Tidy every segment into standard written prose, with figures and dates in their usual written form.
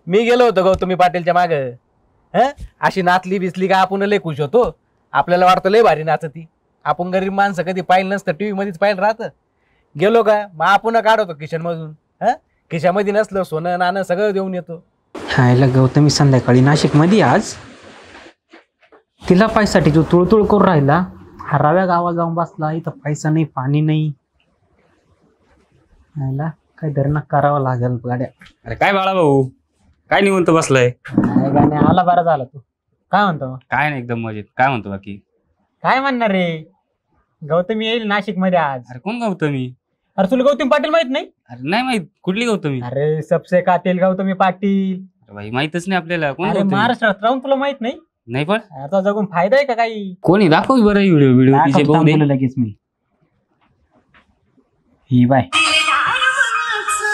मी गेलो होतो गौतमी पाटीलच्या माग अशी नाचली बिसली का आपण लय खुश होतो. आपल्याला वाटतं लय भारी नाचती. आपण गरीब माणसं कधी पाहिलं नसतं, टीव्ही मध्येच पाहिलं राहतं. गेलो का मग आपण काढतो किशन मधून. खिशामध्ये नसलं सोनं नाणं सगळं देऊन येतो. हायला गौतमी संध्याकाळी नाशिक मध्ये आज तिला पैशासाठी जो तुळतुळ करून राहिला. हराव्या गावात जाऊन बसला, इथं पैसा नाही पाणी नाही. हायला काय धरणं करावं लागेल गाड्या. अरे काय बाळा भाऊ, काय निवंत बसलाय? गाणे आला बरा झाला. तू काय म्हणतो मग? काय नाही, एकदम मजेत. काय म्हणतो बाकी? काय म्हणणार रे, गौतमी येईल नाशिक मध्ये आज. अरे कोण गौतमी? अरे तुला गौतमी पाटील माहित नाही? अरे नाही माहित, कुठली गौतमी? अरे सबसे कातील गौतमी पाटील. अरे भाई माहितच नाही आपल्याला. कोण अरे गौतमी? महाराष्ट्रात राहून तुला माहित नाही? नाही पण आता जगून फायदा आहे का काही? कोणी दाखव बरं व्हिडिओ तिचे दाखवतो बघू दे. तुला लगेच मी. ही बाय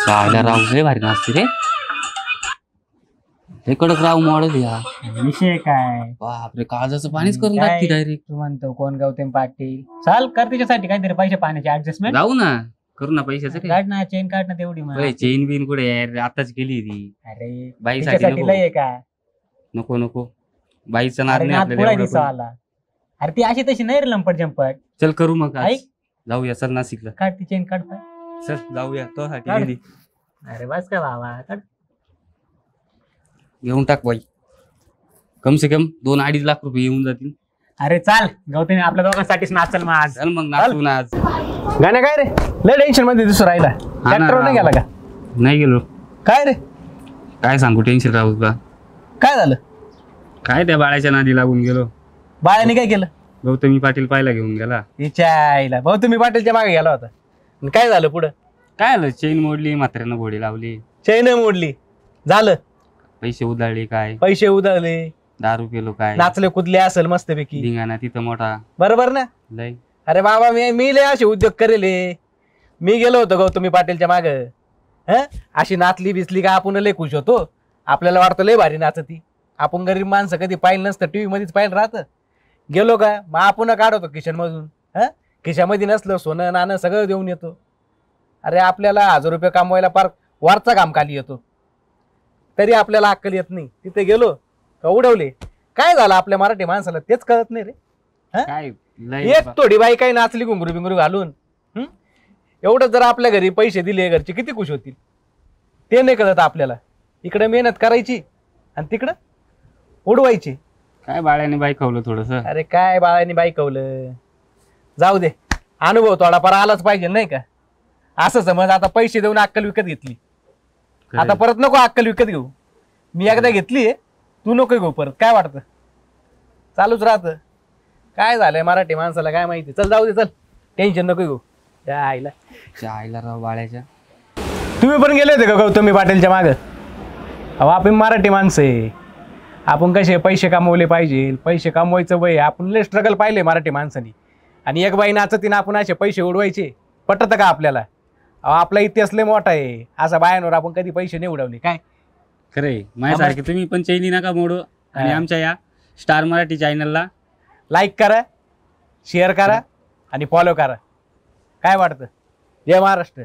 चायला राहू लय भारी नाचते रे. लय कडक राहू मॉडेल या. विषय काय? बापरे, काळजाचं पाणीच करून काय टाकते डायरेक्ट. तू म्हणतो कोण गौतम पाटील? चाल कर तिच्यासाठी काहीतरी पैसे पाण्याची ऍडजस्टमेंट. जाऊ ना, करू ना पैशाचं रे. काढ ना, चेन काढ ना तेवढी मग. चेन बिन कुठे यार, आताच गेली ती. अरे बाईसाठी तिच्यासाठी नको. लय आहे का? नको नको, बाईचं नाद अरे नाही नाद आपल्याला पुढे एवढं दिसा पण. आला. अरे ती अशी तशी नाही रे लंपट जंपट. चल करू मग आज. ऐक. जाऊया, चल नाशिकला. काढ ती चेन काढ पाय. चल जाऊया, तो साठी काढ. गेली. अरे बस का बाबा, काढ. घेऊन टाक बाई. कम से कम 2-2.5 लाख रुपये येऊन जातील. अरे चाल, गौतमी आपल्या दोघांसाठीच नाचल मग आज. चल मग नाचू ना आज. गाण्या काय रे, लय टेन्शन मध्ये दिसू राहिला. ट्रॅक्टर नाही गेला का? नाही गेलो. काय रे, काय सांगू, टेन्शन राहू का? काय झालं? काय त्या बाळाच्या नादी लागून गेलो. बाळाने काय केलं? गौतमी पाटील पाहिला घेऊन गेला. तिच्या आईला भाऊ तुम्ही पाटीलच्या मागे गेला होता. आणि काय झालं पुढं? काय आलं, चेन मोडली, म्हाताऱ्यानं घोडी लावली, चैन मोडली, झालं. पैसे उधळले, काय पैसे उधळले, दारू पेलो, काय नाचले कुदले असेल मस्तपैकी. धिंगाणा तिथं मोठा बरोबर ना? लय. अरे बाबा मी लय असे उद्योग करेले. मी गेलो होतो गौतमी पाटीलच्या माग. अशी नाचली बिसली का आपण लय खुश होतो. आपल्याला वाटतं लय भारी नाचती. आपण गरीब माणसं कधी पाहिलं नसतं, टीव्ही मध्येच पाहिलं राहतं. गेलो का मग आपण काढतो किशन मधून. खिशामध्ये नसलं सोनं नाणं सगळं देऊन येतो. अरे आपल्याला 1000 रुपये कमवायला पार वरचा काम खाली येतो, तरी आपल्याला अक्कल येत नाही. तिथे गेलो का उडवले. काय झालं आपल्या मराठी माणसाला तेच कळत नाही रे. काय लय एक थोडी बाई काही नाचली घुंगरू बिंगरू घालून. एवढं जर आपल्या घरी पैसे दिले घरचे किती खुश होतील, ते नाही कळत आपल्याला. इकडे मेहनत करायची आणि तिकडं उडवायची. काय बाळ्याने बाई खावलं थोडस. अरे काय बाळांनी बाई कवलं, जाऊ दे. अनुभव थोडाफार आलाच पाहिजे नाही का? असं समज आता पैसे देऊन अक्कल विकत घेतली, आता परत नको अक्कल विकत घेऊ. मी एकदा घेतली, तू नको घेऊ परत. काय वाटतं? चालूच राहतं. काय झालंय मराठी माणसाला काय माहिती. चल जाऊ दे, चल टेन्शन नको घेऊ. त्या आईला आईला राव बाळ्याच्या. तुम्ही पण गेले होते का गौतमी पाटीलच्या माग? अहो आपण मराठी माणसं आहे. आपण कसे पैसे कमवले पाहिजे, पैसे कमवायचं वय. आपण लय स्ट्रगल पाहिले मराठी माणसानी. आणि एक बाई नाचतीनं आपण असे पैसे उडवायचे, पटतं का आपल्याला? अहो आपला इतिहास लय मोठा आहे. असा बायांवर आपण कधी पैसे नाही उडवले. काय खरंय, माझ्यासारखे तुम्ही पण चैनी नका मोडू. आणि आमच्या या स्टार मराठी चॅनलला लाईक करा, शेअर करा आणि फॉलो करा. काय वाटतं? जय महाराष्ट्र.